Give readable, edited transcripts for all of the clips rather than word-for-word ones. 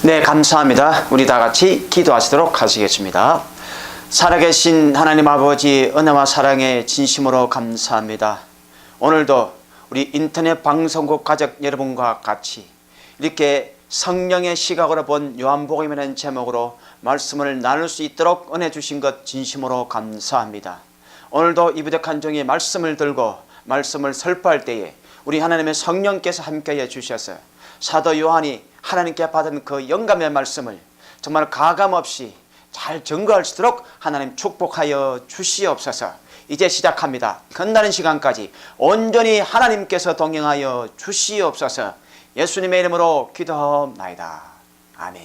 네, 감사합니다. 우리 다 같이 기도하시도록 하시겠습니다. 살아계신 하나님 아버지, 은혜와 사랑에 진심으로 감사합니다. 오늘도 우리 인터넷 방송국 가족 여러분과 같이 이렇게 성령의 시각으로 본 요한복음이라는 제목으로 말씀을 나눌 수 있도록 은혜 주신 것 진심으로 감사합니다. 오늘도 이 부족한 종이 말씀을 들고 말씀을 설파할 때에 우리 하나님의 성령께서 함께해 주셔서 사도 요한이 하나님께 받은 그 영감의 말씀을 정말 가감없이 잘 증거할 수 있도록 하나님 축복하여 주시옵소서. 이제 시작합니다. 끝나는 시간까지 온전히 하나님께서 동행하여 주시옵소서. 예수님의 이름으로 기도하옵나이다. 아멘.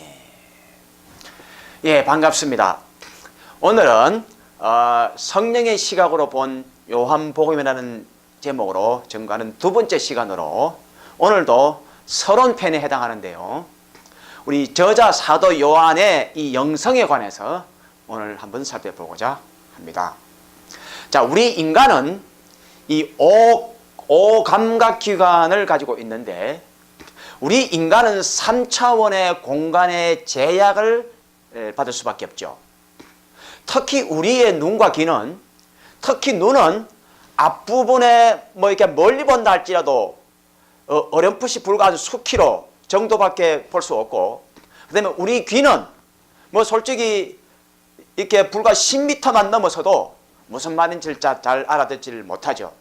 예, 반갑습니다. 오늘은 성령의 시각으로 본 요한복음이라는 제목으로 증거하는 두 번째 시간으로 오늘도 서론편에 해당하는데요. 우리 저자 사도 요한의 이 영성에 관해서 오늘 한번 살펴보고자 합니다. 자, 우리 인간은 이 오감각기관을 가지고 있는데 우리 인간은 3차원의 공간의 제약을 받을 수밖에 없죠. 특히 우리의 눈과 귀는, 특히 눈은 앞부분에 이렇게 멀리 본다 할지라도 어렴풋이 불과 한 수킬로 정도밖에 볼 수 없고, 그 다음에 우리 귀는 솔직히 이렇게 불과 10m만 넘어서도 무슨 말인지 잘 알아듣지를 못하죠.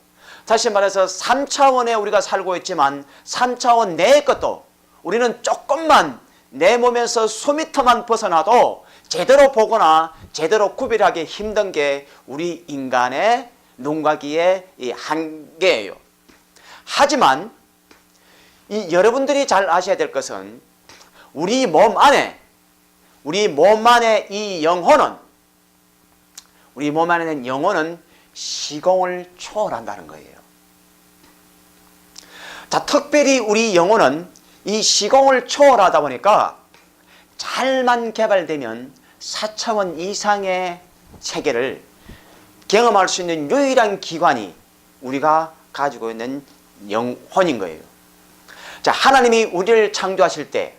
다시 말해서 3차원에 우리가 살고 있지만 3차원 내의 것도 우리는 조금만 내 몸에서 수미터만 벗어나도 제대로 보거나 제대로 구별하기 힘든 게 우리 인간의 눈과 귀의 이 한계예요. 하지만 여러분들이 잘 아셔야 될 것은 우리 몸 안에 이 영혼은, 우리 몸 안에 있는 영혼은 시공을 초월한다는 거예요. 자, 특별히 우리 영혼은 이 시공을 초월하다 보니까 잘만 개발되면 4차원 이상의 세계를 경험할 수 있는 유일한 기관이 우리가 가지고 있는 영혼인 거예요. 자, 하나님이 우리를 창조하실 때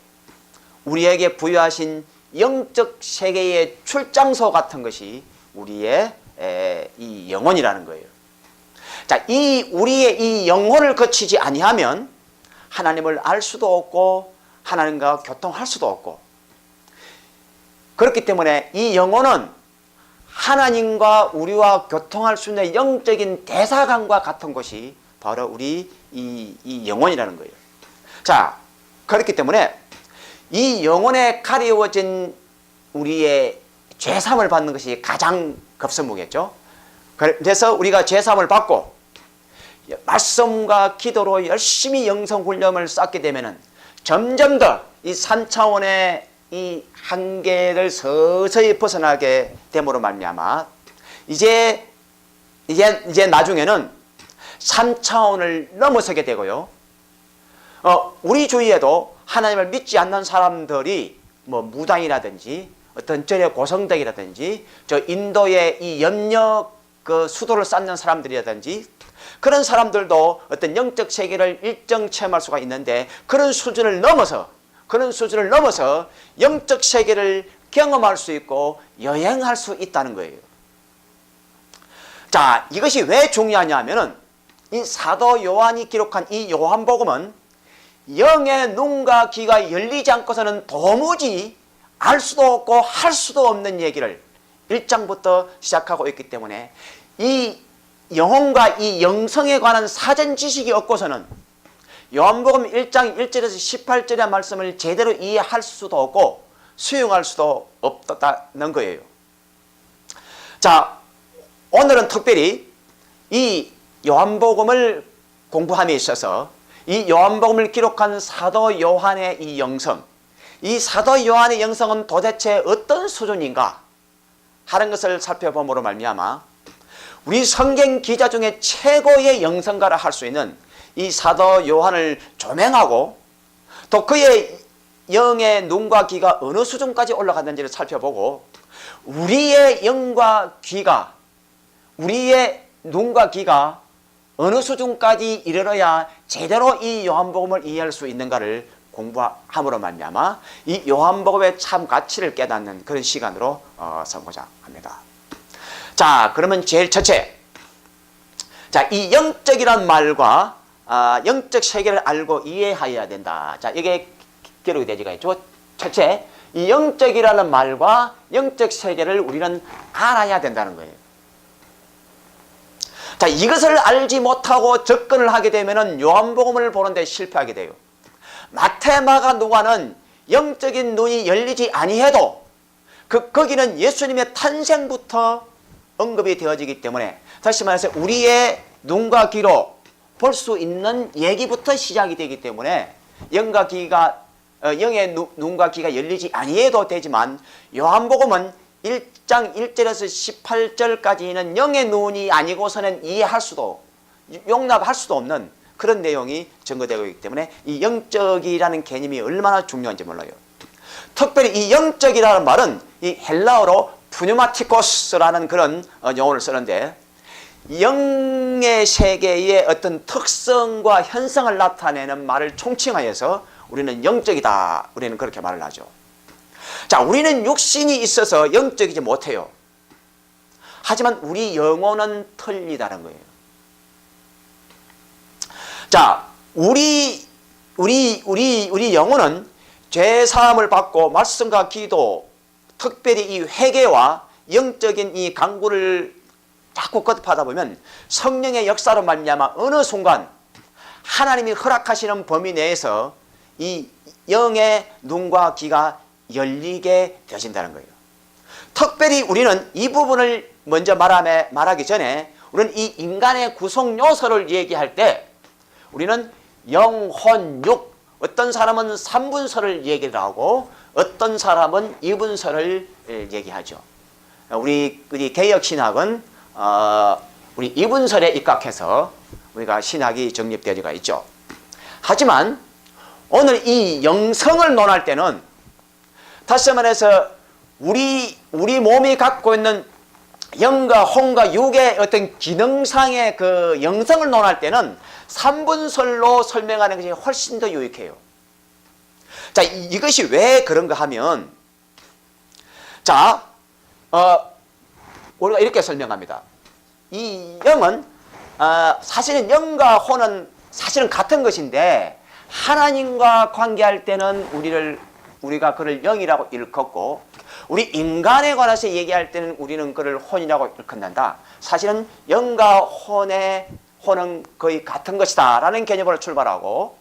우리에게 부여하신 영적 세계의 출장소 같은 것이 우리의 이 영혼이라는 거예요. 자, 우리의 이 영혼을 거치지 아니하면 하나님을 알 수도 없고 하나님과 교통할 수도 없고, 그렇기 때문에 이 영혼은 하나님과 우리와 교통할 수 있는 영적인 대사관과 같은 것이 바로 우리 이 영혼이라는 거예요. 자, 그렇기 때문에 이 영혼에 가리워진 우리의 죄사함을 받는 것이 가장 급선무겠죠. 그래서 우리가 죄사함을 받고 말씀과 기도로 열심히 영성훈련을 쌓게 되면은 점점 더 이 3차원의 이 한계를 서서히 벗어나게 됨으로 말미암아 이제 나중에는 3차원을 넘어서게 되고요. 우리 주위에도 하나님을 믿지 않는 사람들이 무당이라든지 어떤 절의 고성덕이라든지 저 인도의 이 염려 수도를 쌓는 사람들이라든지 그런 사람들도 어떤 영적 세계를 일정 체험할 수가 있는데 그런 수준을 넘어서 영적 세계를 경험할 수 있고 여행할 수 있다는 거예요. 자, 이것이 왜 중요하냐 하면은 이 사도 요한이 기록한 이 요한복음은 영의 눈과 귀가 열리지 않고서는 도무지 알 수도 없고 할 수도 없는 얘기를 1장부터 시작하고 있기 때문에 이 영혼과 이 영성에 관한 사전 지식이 없고서는 요한복음 1장 1절에서 18절의 말씀을 제대로 이해할 수도 없고 수용할 수도 없다는 거예요. 자, 오늘은 특별히 이 요한복음을 공부함에 있어서 이 요한복음을 기록한 사도 요한의 이 영성, 이 사도 요한의 영성은 도대체 어떤 수준인가 하는 것을 살펴봄으로 말미암아 우리 성경 기자 중에 최고의 영성가라 할 수 있는 이 사도 요한을 조명하고 또 그의 영의 눈과 귀가 어느 수준까지 올라갔는지를 살펴보고 우리의 영과 귀가, 우리의 눈과 귀가 어느 수준까지 이르러야 제대로 이 요한복음을 이해할 수 있는가를 공부함으로 말미암아 이 요한복음의 참 가치를 깨닫는 그런 시간으로 삼고자 합니다. 자, 그러면 제일 첫째, 자, 이 영적이란 말과 영적 세계를 알고 이해하여야 된다. 자, 이게 기록이 되지가 있죠. 첫째, 이 영적이라는 말과 영적 세계를 우리는 알아야 된다는 거예요. 자, 이것을 알지 못하고 접근을 하게 되면은 요한복음을 보는데 실패하게 돼요. 마태, 마가, 누가는 영적인 눈이 열리지 아니해도 거기는 예수님의 탄생부터 언급이 되어지기 때문에, 다시 말해서 우리의 눈과 귀로 볼 수 있는 얘기부터 시작이 되기 때문에 영의 눈과 귀가 열리지 아니해도 되지만, 요한복음은 1장 1절에서 18절까지는 영의 눈이 아니고서는 이해할 수도, 용납할 수도 없는 그런 내용이 증거되고 있기 때문에 이 영적이라는 개념이 얼마나 중요한지 몰라요. 특별히 이 영적이라는 말은 이 헬라어로 푸뉴마티코스라는 그런 용어를 쓰는데, 영의 세계의 어떤 특성과 현상을 나타내는 말을 총칭하여서 우리는 영적이다, 우리는 그렇게 말을 하죠. 자, 우리는 육신이 있어서 영적이지 못해요. 하지만 우리 영혼은 틀리다는 거예요. 자, 우리 영혼은 죄사함을 받고 말씀과 기도, 특별히 이 회개와 영적인 이 강구를 자꾸 거듭하다 보면 성령의 역사로 말미암아 어느 순간 하나님이 허락하시는 범위 내에서 이 영의 눈과 귀가 열리게 되어진다는 거예요. 특별히 우리는 이 부분을 먼저 말하기 전에 우리는 이 인간의 구성 요소를 얘기할 때 우리는 영혼, 육, 어떤 사람은 3분서를 얘기를 하고 어떤 사람은 2분서를 얘기하죠. 우리 개혁신학은 우리 2분설에 입각해서 우리가 신학이 정립되어지가 있죠. 하지만 오늘 이 영성을 논할 때는, 다시 말해서 우리 몸이 갖고 있는 영과 혼과 육의 어떤 기능상의 그 영성을 논할 때는 3분설로 설명하는 것이 훨씬 더 유익해요. 자, 이것이 왜 그런가 하면, 자, 우리가 이렇게 설명합니다. 이 영은 사실은 영과 혼은 사실은 같은 것인데, 하나님과 관계할 때는 우리가 그를 영이라고 일컫고, 우리 인간에 관해서 얘기할 때는 우리는 그를 혼이라고 일컫는다. 사실은 영과 혼은 거의 같은 것이다 라는 개념으로 출발하고,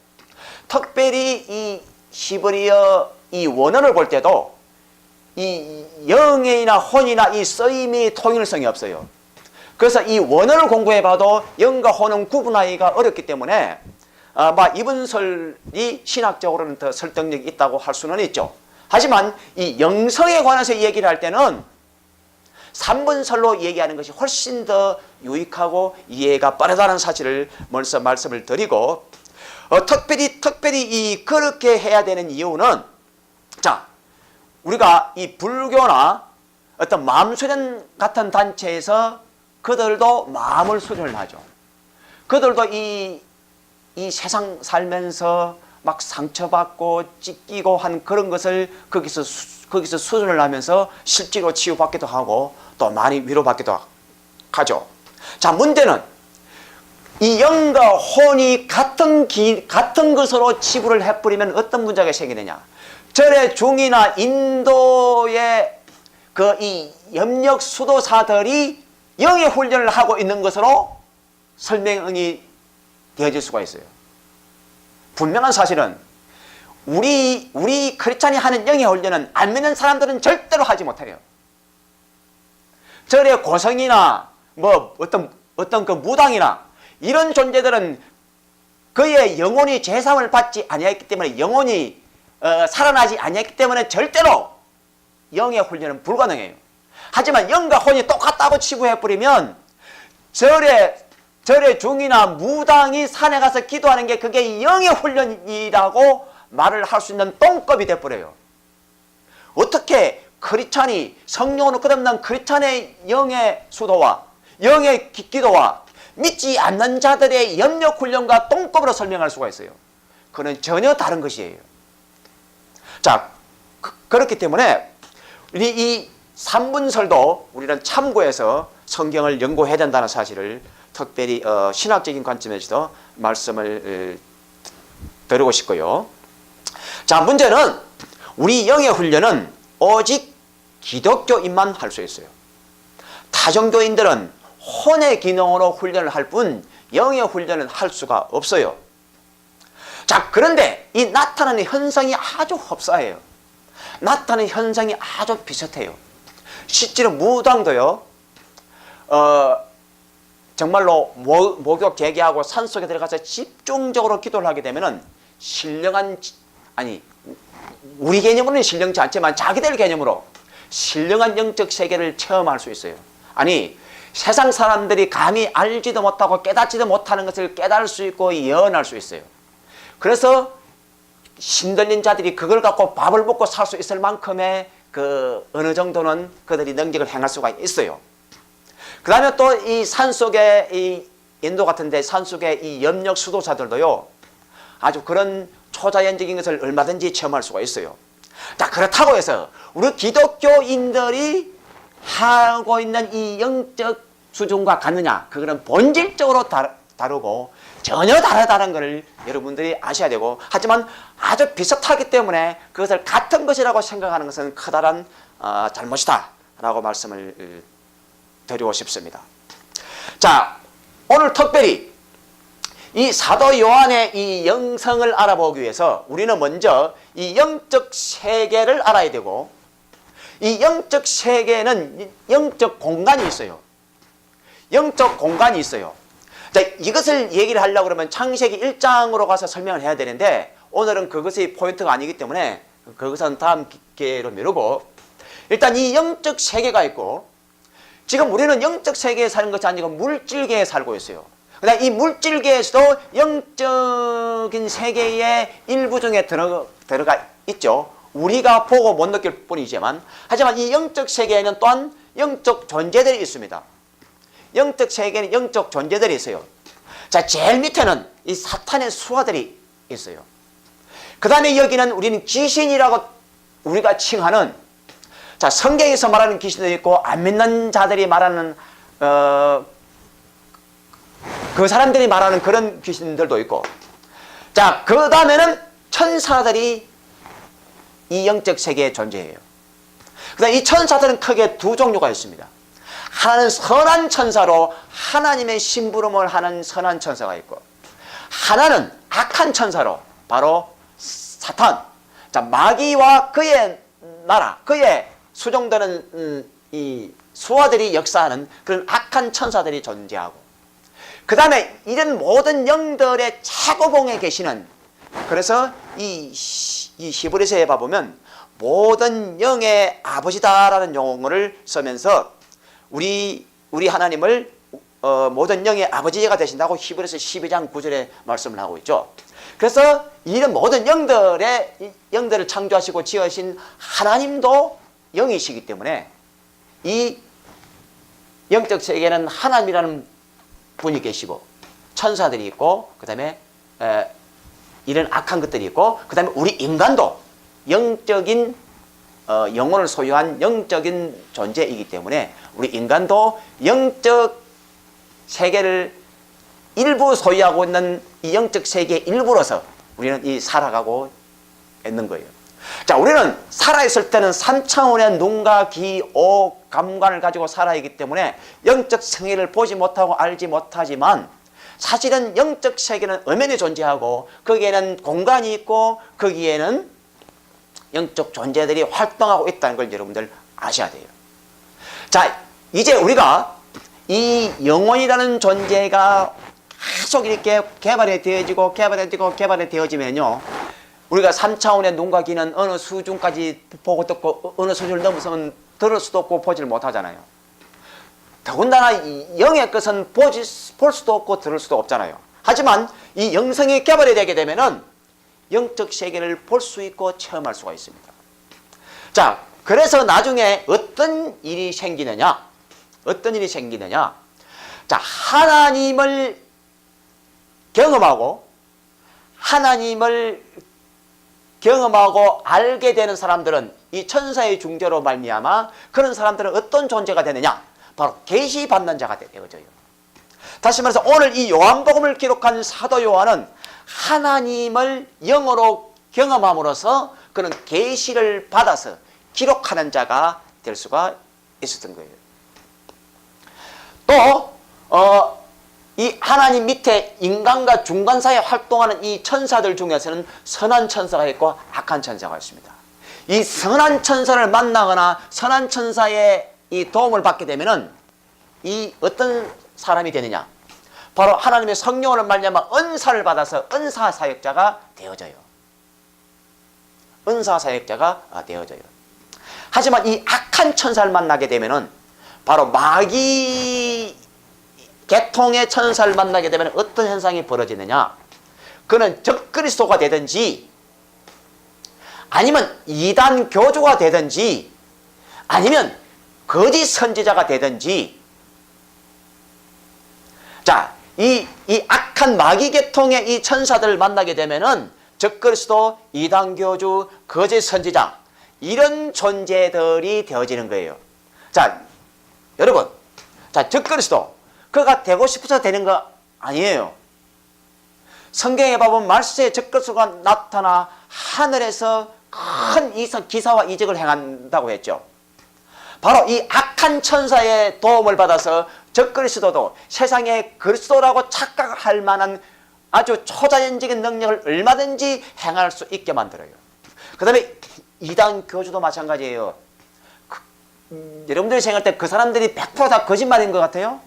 특별히 이 히브리어 이 원어를 볼 때도 이 영이나 혼이나 이 쓰임이 통일성이 없어요. 그래서 이 원어를 공부해봐도 영과 혼은 구분하기가 어렵기 때문에 이분설이 신학적으로는 더 설득력이 있다고 할 수는 있죠. 하지만 이 영성에 관해서 얘기를 할 때는 3분설로 얘기하는 것이 훨씬 더 유익하고 이해가 빠르다는 사실을 먼저 말씀을 드리고, 특별히 그렇게 해야 되는 이유는, 자, 우리가 이 불교나 어떤 마음수련 같은 단체에서 그들도 마음을 수련을 하죠. 그들도 이 세상 살면서 막 상처받고 찢기고 한 그런 것을 거기서 수련을 하면서 실제로 치유받기도 하고 또 많이 위로받기도 하죠. 자, 문제는 이 영과 혼이 같은 것으로 치부를 해버리면 어떤 문제가 생기느냐. 절의 중이나 인도의 이 염력 수도사들이 영의 훈련을 하고 있는 것으로 설명이 되어질 수가 있어요. 분명한 사실은 우리 크리스찬이 하는 영의 훈련은 안 믿는 사람들은 절대로 하지 못해요. 절의 고성이나 어떤 그 무당이나 이런 존재들은 그의 영혼이 제사함을 받지 아니했기 때문에, 영혼이 살아나지 아니했기 때문에 절대로 영의 훈련은 불가능해요. 하지만 영과 혼이 똑같다고 치부해버리면 절의 중이나 무당이 산에 가서 기도하는 게 그게 영의 훈련이라고 말을 할 수 있는 똥급이 돼버려요. 어떻게 크리스찬이, 성령으로 끝없는 크리스찬의 영의 수도와 영의 기도와 믿지 않는 자들의 염력 훈련과 똥급으로 설명할 수가 있어요. 그는 전혀 다른 것이에요. 자, 그렇기 때문에 이 산문설도 우리는 참고해서 성경을 연구해야 된다는 사실을 특별히 신학적인 관점에서도 말씀을 드리고 싶고요. 자, 문제는 우리 영의 훈련은 오직 기독교인만 할 수 있어요. 타종교인들은 혼의 기능으로 훈련을 할 뿐 영의 훈련은 할 수가 없어요. 자, 그런데 이 나타나는 현상이 아주 흡사해요. 나타나는 현상이 아주 비슷해요. 실제로 무당도요, 정말로 목욕 재개하고 산속에 들어가서 집중적으로 기도를 하게 되면은 신령한, 아니, 우리 개념으로는 신령치 않지만 자기들 개념으로 신령한 영적 세계를 체험할 수 있어요. 아니, 세상 사람들이 감히 알지도 못하고 깨닫지도 못하는 것을 깨달을 수 있고 예언할 수 있어요. 그래서 신들린 자들이 그걸 갖고 밥을 먹고 살 수 있을 만큼의 그 어느 정도는 그들이 능력을 행할 수가 있어요. 그 다음에 또 이 산속에, 이 인도 같은데 산속에 이 염력 수도사들도요, 아주 그런 초자연적인 것을 얼마든지 체험할 수가 있어요. 자, 그렇다고 해서 우리 기독교인들이 하고 있는 이 영적 수준과 같느냐, 그거는 본질적으로 다르고 전혀 다르다는 것을 여러분들이 아셔야 되고, 하지만 아주 비슷하기 때문에 그것을 같은 것이라고 생각하는 것은 커다란 잘못이다 라고 말씀을 드리고 싶습니다. 자, 오늘 특별히 이 사도 요한의 이 영성을 알아보기 위해서 우리는 먼저 이 영적 세계를 알아야 되고, 이 영적 세계는 영적 공간이 있어요. 영적 공간이 있어요. 자, 이것을 얘기를 하려고 그러면 창세기 1장으로 가서 설명을 해야 되는데 오늘은 그것이 포인트가 아니기 때문에 그것은 다음 기회로 미루고, 일단 이 영적 세계가 있고, 지금 우리는 영적 세계에 사는 것이 아니고 물질계에 살고 있어요. 그다음 이 물질계에서도 영적인 세계의 일부 중에 들어가 있죠. 우리가 보고 못 느낄 뿐이지만, 하지만 이 영적 세계에는 또한 영적 존재들이 있습니다. 영적 세계에는 영적 존재들이 있어요. 자, 제일 밑에는 이 사탄의 수하들이 있어요. 그 다음에 여기는 우리는 귀신이라고 우리가 칭하는, 자, 성경에서 말하는 귀신도 있고 안 믿는 자들이 말하는 그 사람들이 말하는 그런 귀신들도 있고, 자, 그 다음에는 천사들이 이 영적 세계에 존재해요. 그 다음에 이 천사들은 크게 두 종류가 있습니다. 하나는 선한 천사로 하나님의 심부름을 하는 선한 천사가 있고, 하나는 악한 천사로 바로 사탄, 자, 마귀와 그의 나라, 그의 수종되는 이 수하들이 역사하는 그런 악한 천사들이 존재하고, 그 다음에 이런 모든 영들의 최고봉에 계시는, 그래서 이 히브리서에 봐보면 모든 영의 아버지다라는 용어를 쓰면서 우리 하나님을 모든 영의 아버지가 되신다고 히브리서 12장 9절에 말씀을 하고 있죠. 그래서 이런 모든 영들을 창조하시고 지으신 하나님도 영이시기 때문에 이 영적 세계는 하나님이라는 분이 계시고 천사들이 있고, 그 다음에 이런 악한 것들이 있고, 그 다음에 우리 인간도 영적인 영혼을 소유한 영적인 존재이기 때문에 우리 인간도 영적 세계를 일부 소유하고 있는 이 영적 세계의 일부로서 우리는 살아가고 있는 거예요. 자, 우리는 살아있을 때는 3차원의 눈과 귀, 오, 감관을 가지고 살아있기 때문에 영적 세계를 보지 못하고 알지 못하지만, 사실은 영적 세계는 엄연히 존재하고 거기에는 공간이 있고 거기에는 영적 존재들이 활동하고 있다는 걸 여러분들 아셔야 돼요. 자, 이제 우리가 이 영혼이라는 존재가 계속 이렇게 개발이 되어지면요, 우리가 3차원의 눈과 귀는 어느 수준까지 보고 듣고 어느 수준을 넘어서면 들을 수도 없고 보지를 못하잖아요. 더군다나 영의 것은 볼 수도 없고 들을 수도 없잖아요. 하지만 이 영성이 개발이 되게 되면은 영적 세계를 볼 수 있고 체험할 수가 있습니다. 자, 그래서 나중에 어떤 일이 생기느냐? 자, 하나님을 경험하고 하나님을 경험하고 알게 되는 사람들은 이 천사의 중재로 말미암아 그런 사람들은 어떤 존재가 되느냐? 바로 계시받는 자가 되어져요. 다시 말해서 오늘 이 요한복음을 기록한 사도 요한은 하나님을 영으로 경험함으로써 그런 계시를 받아서 기록하는 자가 될 수가 있었던 거예요. 또 이 하나님 밑에 인간과 중간 사이에 활동하는 이 천사들 중에서는 선한 천사가 있고 악한 천사가 있습니다. 이 선한 천사를 만나거나 선한 천사의 이 도움을 받게 되면은 이 어떤 사람이 되느냐? 바로 하나님의 성령으로 말미암아 은사를 받아서 은사 사역자가 되어져요. 은사 사역자가 되어져요. 하지만 이 악한 천사를 만나게 되면은 바로 마귀 계통의 천사를 만나게 되면 어떤 현상이 벌어지느냐? 그는 적그리스도가 되든지 아니면 이단 교주가 되든지 아니면 거짓 선지자가 되든지, 자, 이 악한 마귀 계통의 이 천사들을 만나게 되면은 적그리스도, 이단 교주, 거짓 선지자 이런 존재들이 되어지는 거예요. 자, 여러분, 자, 적그리스도 그가 되고 싶어서 되는 거 아니에요. 성경에 보면 말세에 적그리스도가 나타나 하늘에서 큰 기사와 이적을 행한다고 했죠. 바로 이 악한 천사의 도움을 받아서 적그리스도도 세상에 그리스도라고 착각할 만한 아주 초자연적인 능력을 얼마든지 행할 수 있게 만들어요. 그 다음에 이단 교주도 마찬가지예요. 여러분들이 생각할 때 그 사람들이 100% 다 거짓말인 것 같아요?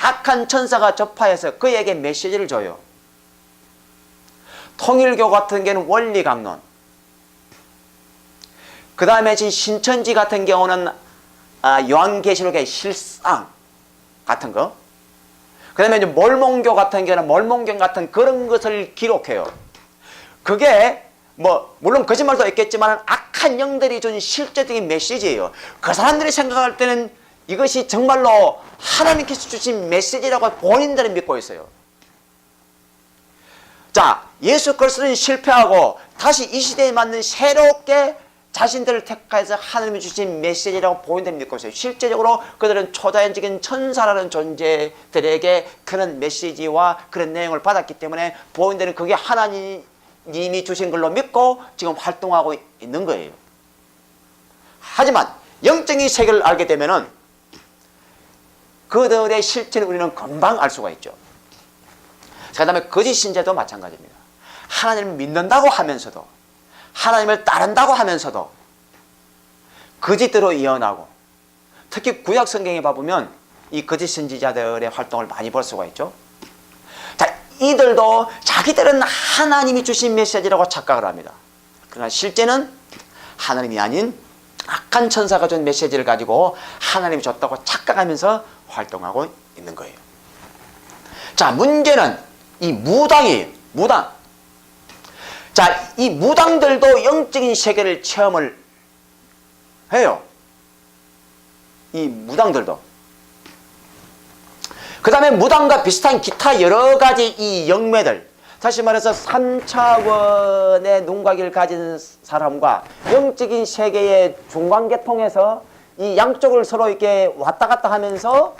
악한 천사가 접하여서 그에게 메시지를 줘요. 통일교 같은 경우는 원리 강론, 그 다음에 신천지 같은 경우는 요한계시록의 실상 같은 거, 그 다음에 몰몬교 같은 경우는 몰몬경 같은 그런 것을 기록해요. 그게 물론 거짓말도 있겠지만 악한 영들이 준 실제적인 메시지예요. 그 사람들이 생각할 때는 이것이 정말로 하나님께서 주신 메시지라고 본인들은 믿고 있어요. 자, 예수 그리스도는 실패하고 다시 이 시대에 맞는 새롭게 자신들을 택해서 하나님이 주신 메시지라고 본인들은 믿고 있어요. 실제적으로 그들은 초자연적인 천사라는 존재들에게 그런 메시지와 그런 내용을 받았기 때문에 본인들은 그게 하나님이 주신 걸로 믿고 지금 활동하고 있는 거예요. 하지만 영적인 세계를 알게 되면은 그들의 실체는 우리는 금방 알 수가 있죠. 그 다음에 거짓 신자도 마찬가지입니다. 하나님을 믿는다고 하면서도, 하나님을 따른다고 하면서도 거짓대로 예언하고, 특히 구약 성경에 봐보면 이 거짓 선지자들의 활동을 많이 볼 수가 있죠. 자, 이들도 자기들은 하나님이 주신 메시지라고 착각을 합니다. 그러나 실제는 하나님이 아닌 악한 천사가 준 메시지를 가지고 하나님이 줬다고 착각하면서 활동하고 있는 거예요. 자, 문제는 이 무당이에요. 무당. 자, 이 무당들도 영적인 세계를 체험을 해요. 이 무당들도. 그 다음에 무당과 비슷한 기타 여러 가지 이 영매들, 다시 말해서 3차원의 눈각을 가진 사람과 영적인 세계의 중간계통에서 이 양쪽을 서로 이렇게 왔다 갔다 하면서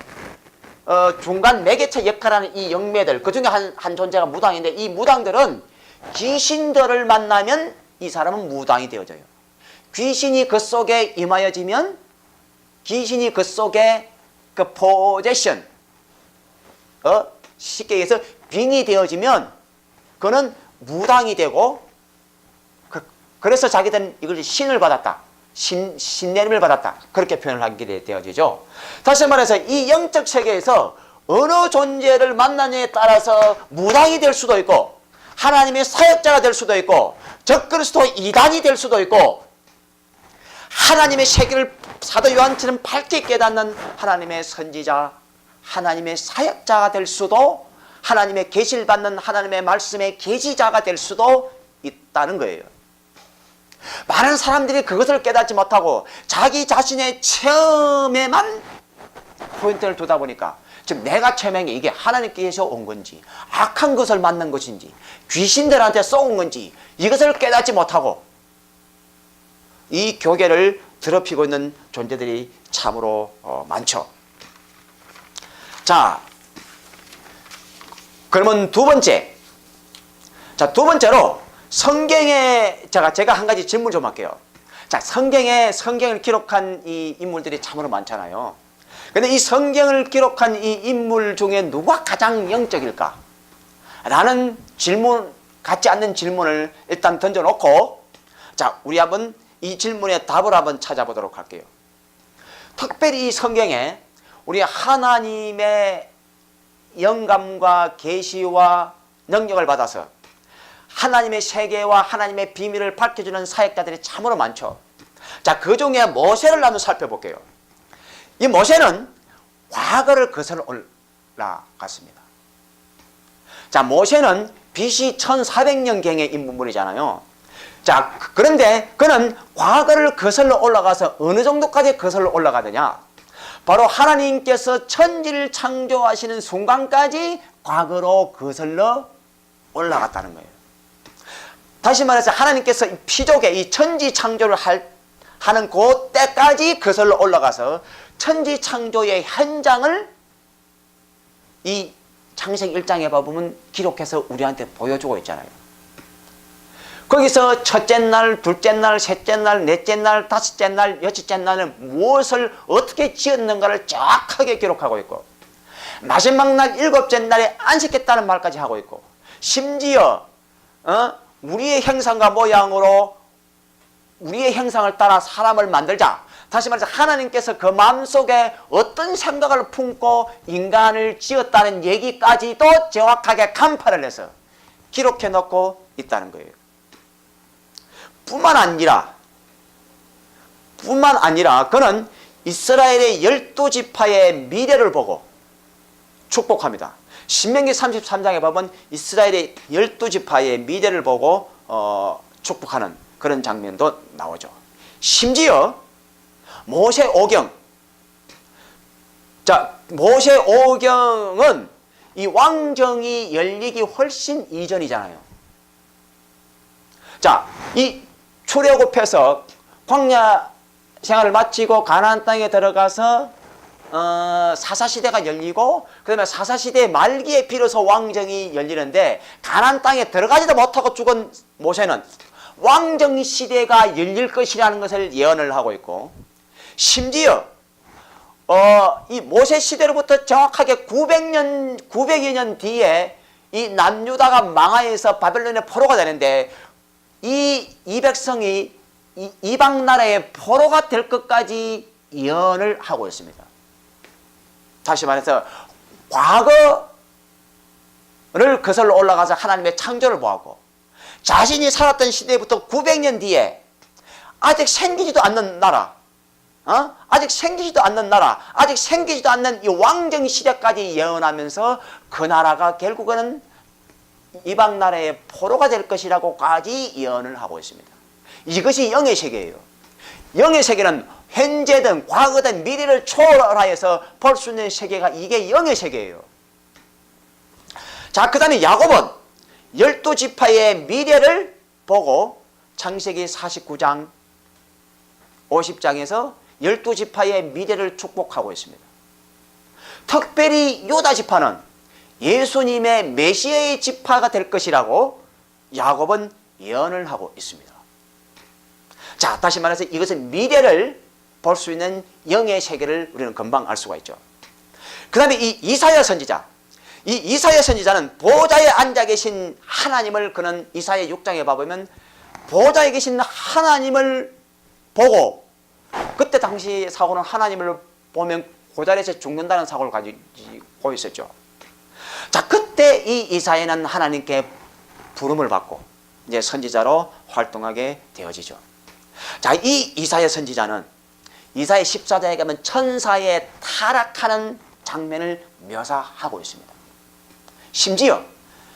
중간 매개체 역할하는 이 영매들, 그 중에 한 존재가 무당인데, 이 무당들은 귀신들을 만나면 이 사람은 무당이 되어져요. 귀신이 그 속에 임하여지면, 귀신이 그 속에 그 포제션, 쉽게 얘기해서 빙이 되어지면 그는 무당이 되고, 그래서 자기들은 이걸 신을 받았다, 신내림을 받았다, 그렇게 표현을 하게 되어지죠. 다시 말해서 이 영적 세계에서 어느 존재를 만나느냐에 따라서 무당이 될 수도 있고, 하나님의 사역자가 될 수도 있고, 적그리스도 이단이 될 수도 있고, 하나님의 세계를 사도 요한처럼 밝게 깨닫는 하나님의 선지자, 하나님의 사역자가 될 수도, 하나님의 계시를 받는 하나님의 말씀의 계시자가 될 수도 있다는 거예요. 많은 사람들이 그것을 깨닫지 못하고 자기 자신의 체험에만 포인트를 두다 보니까 즉 내가 처명한 게 이게 하나님께서 온 건지 악한 것을 만난 것인지 귀신들한테 쏘은 건지 이것을 깨닫지 못하고 이 교계를 더럽히고 있는 존재들이 참으로 많죠. 자, 그러면 두 번째. 자, 두 번째로 성경에 제가 한 가지 질문 좀 할게요. 자, 성경을 기록한 이 인물들이 참으로 많잖아요. 근데 이 성경을 기록한 이 인물 중에 누가 가장 영적일까? 라는 질문, 같지 않는 질문을 일단 던져놓고, 자, 우리 한번 이 질문의 답을 한번 찾아보도록 할게요. 특별히 이 성경에 우리 하나님의 영감과 계시와 능력을 받아서 하나님의 세계와 하나님의 비밀을 밝혀주는 사역자들이 참으로 많죠. 자, 그 중에 모세를 한번 살펴볼게요. 이 모세는 과거를 거슬러 올라갔습니다. 자, 모세는 BC 1400년경의 인물이잖아요. 자, 그런데 그는 과거를 거슬러 올라가서 어느 정도까지 거슬러 올라가느냐? 바로 하나님께서 천지를 창조하시는 순간까지 과거로 거슬러 올라갔다는 거예요. 다시 말해서 하나님께서 이 피조계, 이 천지 창조를 하는 그 때까지 거슬러 올라가서 천지 창조의 현장을 이 창세기 1장에 보면 기록해서 우리한테 보여주고 있잖아요. 거기서 첫째 날, 둘째 날, 셋째 날, 넷째 날, 다섯째 날, 여섯째 날은 무엇을 어떻게 지었는가를 정확하게 기록하고 있고, 마지막 날 일곱째 날에 안식했다는 말까지 하고 있고, 심지어 우리의 형상과 모양으로 우리의 형상을 따라 사람을 만들자. 다시 말해서 하나님께서 그 마음속에 어떤 생각을 품고 인간을 지었다는 얘기까지도 정확하게 간파를 해서 기록해 놓고 있다는 거예요. 뿐만 아니라 그는 이스라엘의 12지파의 미래를 보고 축복합니다. 신명기 33장에 보면 이스라엘의 12지파의 미래를 보고 축복하는 그런 장면도 나오죠. 심지어 모세오경, 자, 모세오경은 이 왕정이 열리기 훨씬 이전이잖아요. 자, 이 출애굽해서 광야 생활을 마치고 가나안 땅에 들어가서 사사시대가 열리고, 그 다음에 사사시대 말기에 비로소 왕정이 열리는데, 가나안 땅에 들어가지도 못하고 죽은 모세는 왕정시대가 열릴 것이라는 것을 예언을 하고 있고, 심지어 이 모세 시대로부터 정확하게 900여 년 뒤에 이 남유다가 망하여서 바벨론의 포로가 되는데, 이 백성이 이방 나라의 포로가 될 것까지 예언을 하고 있습니다. 다시 말해서 과거를 거슬러 올라가서 하나님의 창조를 보았고, 자신이 살았던 시대부터 900년 뒤에 아직 생기지도 않는 나라, 아직 생기지도 않는 이 왕정 시대까지 예언하면서 그 나라가 결국에는 이방 나라의 포로가 될 것이라고까지 예언을 하고 있습니다. 이것이 영의 세계예요. 영의 세계는 현재든 과거든 미래를 초월하여서 볼 수 있는 세계가 이게 영의 세계예요. 자, 그 다음에 야곱은 12지파의 미래를 보고 창세기 49장 50장에서 12지파의 미래를 축복하고 있습니다. 특별히 유다 지파는 예수님의 메시아의 지파가 될 것이라고 야곱은 예언을 하고 있습니다. 자, 다시 말해서 이것은 미래를 볼 수 있는 영의 세계를 우리는 금방 알 수가 있죠. 그 다음에 이 이사야 선지자, 이 이사야 선지자는 보좌에 앉아 계신 하나님을, 그는 이사야 6장에 봐보면 보좌에 계신 하나님을 보고, 그때 당시 사고는 하나님을 보면 고자리에서 죽는다는 사고를 가지고 있었죠. 자, 그때 이 이사야는 하나님께 부름을 받고 이제 선지자로 활동하게 되어지죠. 자, 이 이사야 선지자는 이사야 14장에 가면 천사의 타락하는 장면을 묘사하고 있습니다. 심지어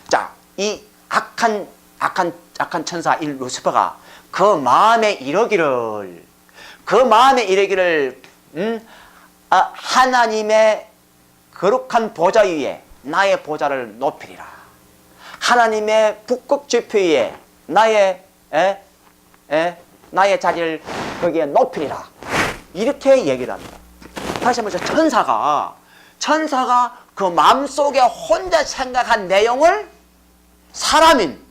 자, 이 악한 천사 이 루시퍼가 그 마음에 이르기를 하나님의 그 거룩한 보좌 위에 나의 보좌를 높이리라. 하나님의 북극 지표 위에 나의 자리를 거기에 높이리라. 이렇게 얘기를 합니다. 다시 한번 천사가 그 마음속에 혼자 생각한 내용을 사람인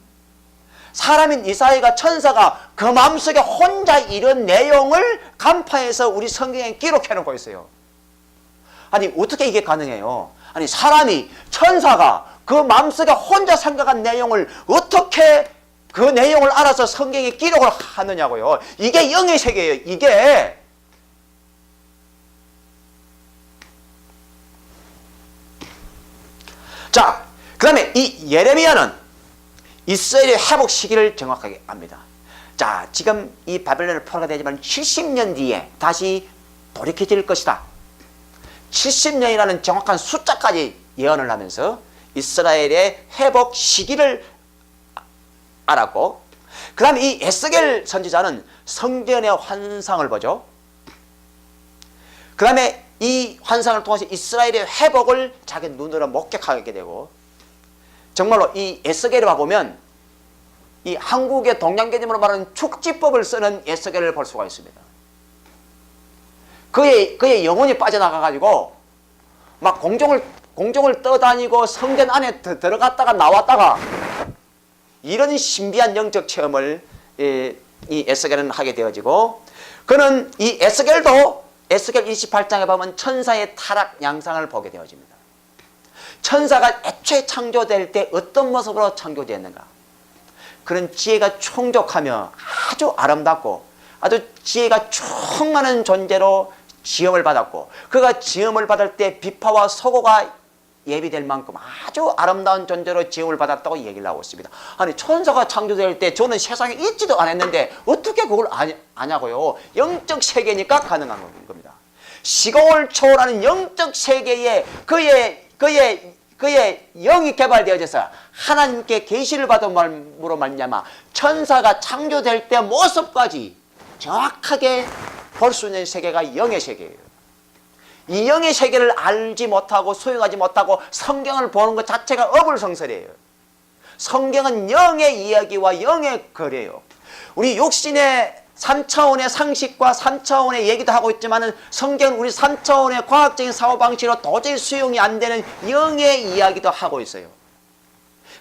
이사야가 천사가 그 마음속에 혼자 이런 내용을 간파해서 우리 성경에 기록해 놓고 있어요. 아니 어떻게 이게 가능해요? 아니 천사가 그 마음속에 혼자 생각한 내용을 어떻게 그 내용을 알아서 성경에 기록을 하느냐고요. 이게 영의 세계예요. 이게 자, 그 다음에 이 예레미야는 이스라엘의 회복 시기를 정확하게 압니다. 자, 지금 이 바벨론을 포로가 되지만 70년 뒤에 다시 돌이켜질 것이다. 70년이라는 정확한 숫자까지 예언을 하면서 이스라엘의 회복 시기를 알았고, 그 다음에 이 에스겔 선지자는 성전의 환상을 보죠. 그 다음에 이 환상을 통해서 이스라엘의 회복을 자기 눈으로 목격하게 되고, 정말로 이 에스겔을 봐보면 이 한국의 동양개념으로 말하는 축지법을 쓰는 에스겔을 볼 수가 있습니다. 그의 영혼이 빠져나가가지고 막 공중을 떠다니고 성전 안에 들어갔다가 나왔다가 이런 신비한 영적 체험을 이 에스겔은 하게 되어지고, 그는 이 에스겔도 에스겔 28장에 보면 천사의 타락 양상을 보게 되어집니다. 천사가 애초에 창조될 때 어떤 모습으로 창조되었는가? 그런 지혜가 충족하며 아주 아름답고 아주 지혜가 충만한 존재로 지음을 받았고, 그가 지음을 받을 때 비파와 소고가 예비될 만큼 아주 아름다운 존재로 지음을 받았다고 얘기를 하고 있습니다. 아니 천사가 창조될 때 저는 세상에 있지도 않았는데 어떻게 그걸 아냐고요. 영적 세계니까 가능한 겁니다. 시공을 초월하는 영적 세계에 그의 영이 개발되어져서 하나님께 계시를 받음으로 말미암아 천사가 창조될 때 모습까지 정확하게 볼 수 있는 세계가 영의 세계예요. 이 영의 세계를 알지 못하고 수용하지 못하고 성경을 보는 것 자체가 어불성설이에요. 성경은 영의 이야기와 영의 거래예요. 우리 육신의 3차원의 상식과 3차원의 얘기도 하고 있지만 성경은 우리 3차원의 과학적인 사고방식으로 도저히 수용이 안 되는 영의 이야기도 하고 있어요.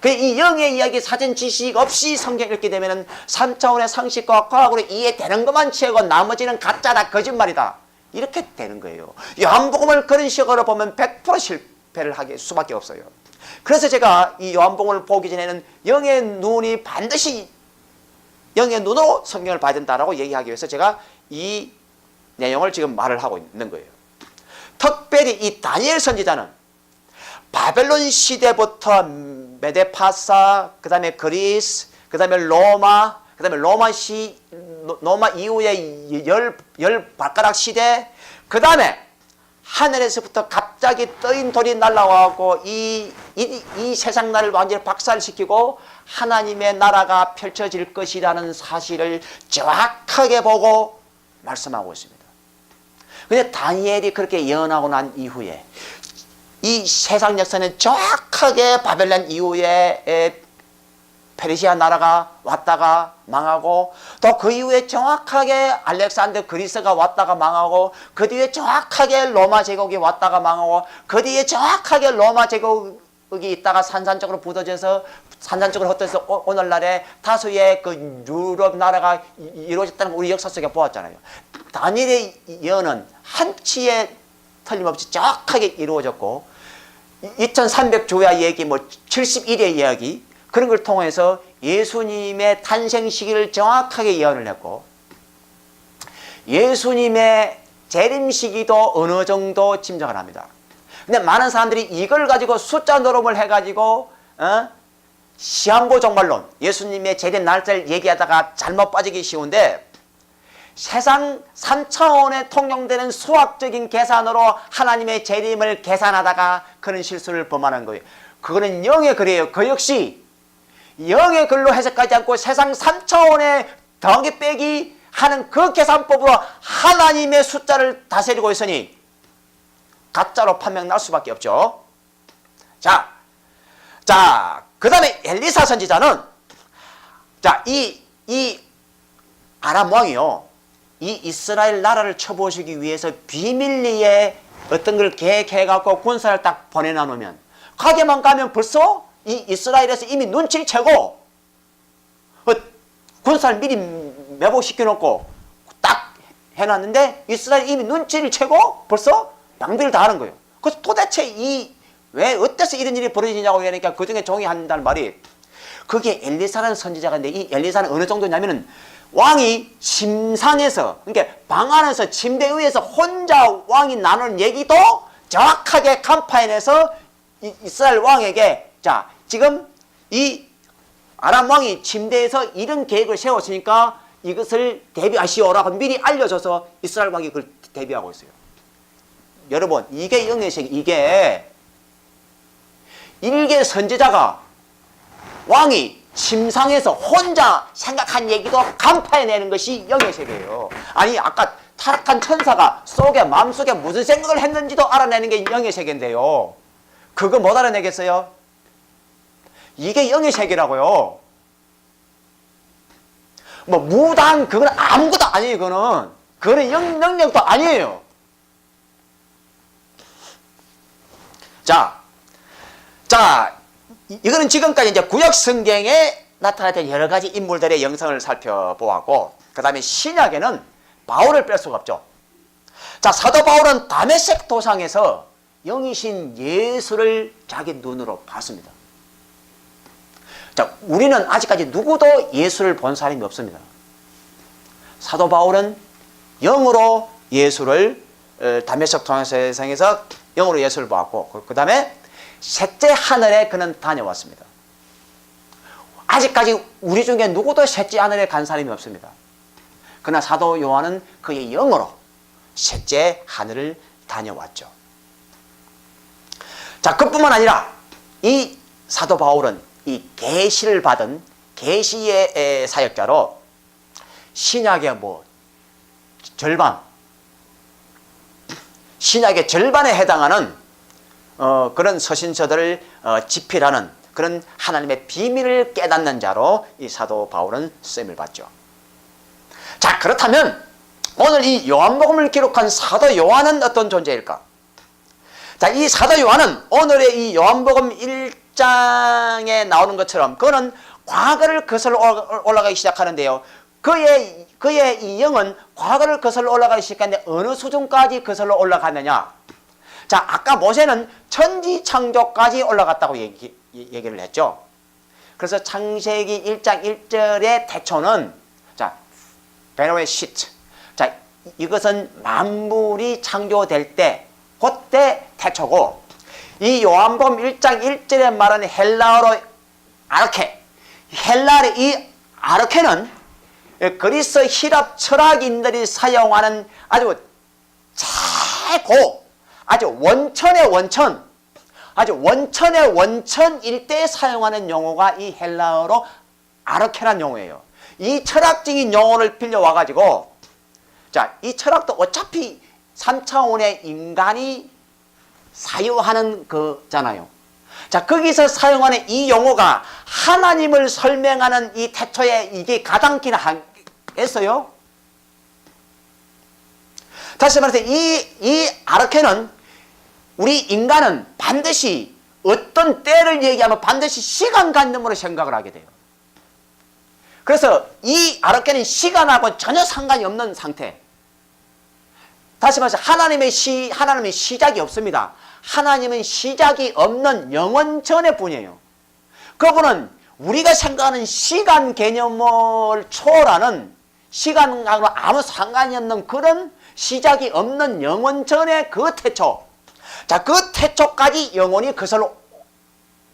이 영의 이야기 사전 지식 없이 성경 읽게 되면 3차원의 상식과 과학으로 이해되는 것만 채우고 나머지는 가짜다, 거짓말이다, 이렇게 되는 거예요. 요한복음을 그런 식으로 보면 100% 실패를 하게 수밖에 없어요. 그래서 제가 이 요한복음을 보기 전에는 영의 눈이 반드시 영의 눈으로 성경을 봐야 된다라고 얘기하기 위해서 제가 이 내용을 지금 말을 하고 있는 거예요. 특별히 이 다니엘 선지자는 바벨론 시대부터 메데파사, 그 다음에 그리스, 그 다음에 로마, 그 다음에 로마 이후에 열 발가락 시대, 그 다음에 하늘에서부터 갑자기 떠인 돌이 날아와고 이 세상 나라를 완전히 박살시키고 하나님의 나라가 펼쳐질 것이라는 사실을 정확하게 보고 말씀하고 있습니다. 근데 다니엘이 그렇게 예언하고 난 이후에 이 세상 역사는 정확하게 바벨론 이후에 페르시아 나라가 왔다가 망하고, 또 그 이후에 정확하게 알렉산더 그리스가 왔다가 망하고, 그 뒤에 정확하게 로마 제국이 왔다가 망하고, 그 뒤에 정확하게 로마 제국이 있다가 산산적으로 묻어져서 산산적으로 흩어져서 오늘날에 다수의 그 유럽 나라가 이루어졌다는 걸 우리 역사 속에 보았잖아요. 다니엘의 예언은 한치의 틀림없이 정확하게 이루어졌고, 2300조야 얘기, 71의 이야기, 그런 걸 통해서 예수님의 탄생 시기를 정확하게 예언을 했고, 예수님의 재림 시기도 어느 정도 짐작을 합니다. 근데 많은 사람들이 이걸 가지고 숫자 노름을 해가지고 시한부 종말론, 예수님의 재림 날짜를 얘기하다가 잘못 빠지기 쉬운데, 세상 3차원에 통용되는 수학적인 계산으로 하나님의 재림을 계산하다가 그런 실수를 범하는 거예요. 그거는 영의 글이에요. 그 역시 영의 글로 해석하지 않고 세상 3차원의 더하기 빼기 하는 그 계산법으로 하나님의 숫자를 다스리고 있으니 가짜로 판명 날 수밖에 없죠. 자, 그 다음에 엘리사 선지자는, 자, 이 아람 왕이요, 이 이스라엘 나라를 쳐부수기 위해서 비밀리에 어떤 걸 계획해갖고 군사를 딱 보내놔놓으면, 가게만 가면 벌써 이 이스라엘에서 이미 눈치를 채고 군사를 미리 매복시켜놓고 딱 해놨는데, 이스라엘이 이미 눈치를 채고 벌써 낭비를 다 하는 거예요. 그래서 도대체 왜 어때서 이런 일이 벌어지냐고 하니까 그 중에 종이 한다는 말이, 그게 엘리사라는 선지자가 있는데, 이 엘리사는 어느 정도냐면은 왕이 침상에서, 그러니까 방 안에서 침대 위에서 혼자 왕이 나누는 얘기도 정확하게 간파해내서 이스라엘 왕에게, 자, 지금 이 아람 왕이 침대에서 이런 계획을 세웠으니까 이것을 대비하시오라고 미리 알려줘서 이스라엘 왕이 그걸 대비하고 있어요. 여러분, 이게 영예식, 이게 일개 선지자가 왕이 침상에서 혼자 생각한 얘기도 간파해내는 것이 영예세계예요. 아니, 아까 타락한 천사가 마음속에 무슨 생각을 했는지도 알아내는 게 영예세계인데요, 그거 못 알아내겠어요? 이게 영예세계라고요. 뭐 무당, 그건 아무것도 아니에요. 그거는 영역도 아니에요. 자, 이거는 지금까지 이제 구약 성경에 나타났던 여러 가지 인물들의 영성을 살펴보았고, 그 다음에 신약에는 바울을 뺄 수가 없죠. 자, 사도 바울은 다메섹 도상에서 영이신 예수를 자기 눈으로 봤습니다. 자, 우리는 아직까지 누구도 예수를 본 사람이 없습니다. 사도 바울은 영으로 예수를, 다메섹 도상에서 영으로 예수를 보았고, 그 다음에 셋째 하늘에 그는 다녀왔습니다. 아직까지 우리 중에 누구도 셋째 하늘에 간 사람이 없습니다. 그러나 사도 요한은 그의 영으로 셋째 하늘을 다녀왔죠. 자, 그뿐만 아니라 이 사도 바울은 이 계시를 받은 계시의 사역자로 신약의 신약의 절반에 해당하는 그런 서신서들을 집필하는 그런 하나님의 비밀을 깨닫는 자로 이 사도 바울은 쓰임을 받죠. 자, 그렇다면 오늘 이 요한복음을 기록한 사도 요한은 어떤 존재일까? 자, 이 사도 요한은 오늘의 이 요한복음 1장에 나오는 것처럼 그는 과거를 거슬러 올라가기 시작하는데요, 그의 이 영은 과거를 거슬러 올라가기 시작하는데 어느 수준까지 거슬러 올라가느냐? 자, 아까 모세는 천지창조까지 올라갔다고 얘기를 했죠. 그래서 창세기 1장 1절의 태초는, 자, 베노에시트, 자, 이것은 만물이 창조될 때, 그때 태초고, 이 요한복음 1장 1절에 말하는 헬라어로 아르케, 헬라의 이 아르케는 그리스 히랍 철학인들이 사용하는 아주 최고, 아주 원천의 원천 일대에 사용하는 용어가 이 헬라어로 아르케란 용어예요. 이 철학적인 용어를 빌려와 가지고, 자, 이 철학도 어차피 3차원의 인간이 사유하는 거잖아요. 자, 거기서 사용하는 이 용어가 하나님을 설명하는 이 태초에 이게 가당키나 했어요. 다시 말해서 이 아르케는, 우리 인간은 반드시 어떤 때를 얘기하면 반드시 시간관념으로 생각을 하게 돼요. 그래서 이 아르케는 시간하고 전혀 상관이 없는 상태. 다시 말해서 하나님의 시작이 없습니다. 하나님은 시작이 없는 영원전의 분이에요. 그분은 우리가 생각하는 시간 개념을 초월하는, 시간하고 아무 상관이 없는 그런 시작이 없는 영원전의 그 태초. 자, 그 태초까지 영원히 거슬러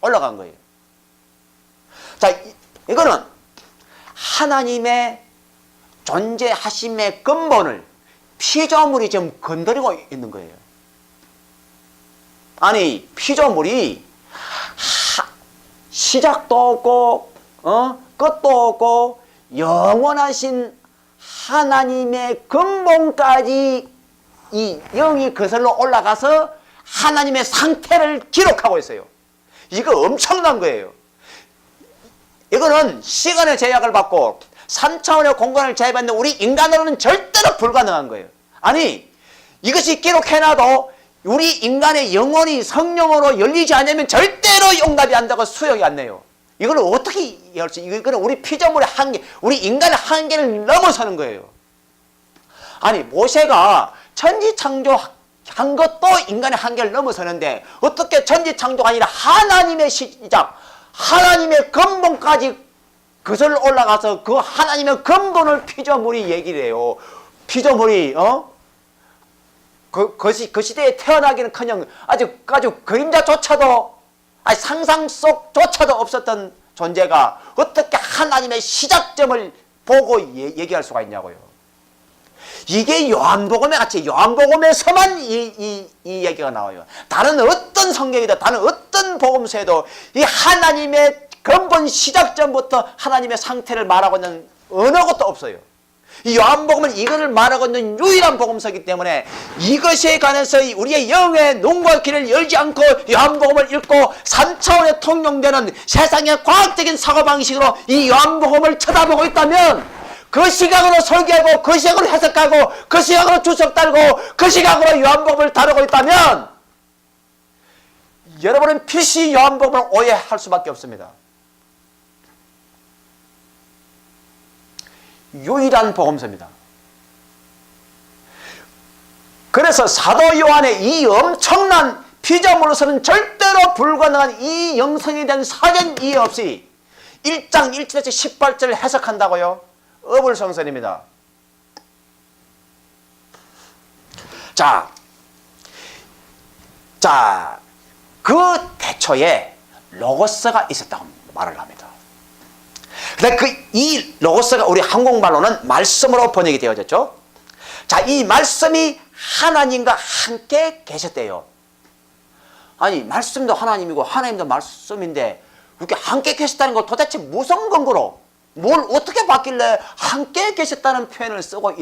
올라간 거예요. 자, 이거는 하나님의 존재하심의 근본을 피조물이 지금 건드리고 있는 거예요. 아니, 피조물이 시작도 없고 끝도 없고 영원하신 하나님의 근본까지 이 영이 거슬러 올라가서 하나님의 상태를 기록하고 있어요. 이거 엄청난 거예요. 이거는 시간의 제약을 받고 3차원의 공간을 제외받는 우리 인간으로는 절대로 불가능한 거예요. 아니, 이것이 기록해놔도 우리 인간의 영혼이 성령으로 열리지 않으면 절대로 용납이 안 되고 수용이 안 돼요. 이걸 어떻게 할 수, 이거는 우리 피조물의 한계, 우리 인간의 한계를 넘어서는 거예요. 아니, 모세가 천지창조한 것도 인간의 한계를 넘어서는데 어떻게 천지창조가 아니라 하나님의 시작, 하나님의 근본까지 그슬 올라가서 그 하나님의 근본을 피조물이 얘기를 해요. 피조물이 그 시대에 태어나기는커녕 아주 그림자조차도, 아니 상상 속조차도 없었던 존재가 어떻게 하나님의 시작점을 보고 얘기할 수가 있냐고요. 이게 요한복음에 같이 요한복음에서만 이 얘기가 나와요. 다른 어떤 성경이든 다른 어떤 복음서에도 이 하나님의 근본 시작점부터 하나님의 상태를 말하고 있는 어느 것도 없어요. 이 요한복음은 이것을 말하고 있는 유일한 복음서이기 때문에 이것에 관해서 우리의 영의 눈과 귀를 열지 않고 요한복음을 읽고 3차원에 통용되는 세상의 과학적인 사고방식으로 이 요한복음을 쳐다보고 있다면 그 시각으로 설계하고 그 시각으로 해석하고 그 시각으로 주석 달고 그 시각으로 요한복음을 다루고 있다면 여러분은 필시 요한복음을 오해할 수밖에 없습니다. 유일한 복음서입니다. 그래서 사도 요한의 이 엄청난 피조물로서는 절대로 불가능한 이 영성에 대한 사전 이해 없이 1장 1절에서 18절을 해석한다고요? 어불성설입니다. 그 태초에 로고스가 있었다고 말을 합니다. 근데 이 로고스가 우리 한국말로는 말씀으로 번역이 되어졌죠. 자, 이 말씀이 하나님과 함께 계셨대요. 아니, 말씀도 하나님이고 하나님도 말씀인데 이렇게 함께 계셨다는 거 도대체 무슨 근거로 뭘 어떻게 봤길래 함께 계셨다는 표현을 쓰고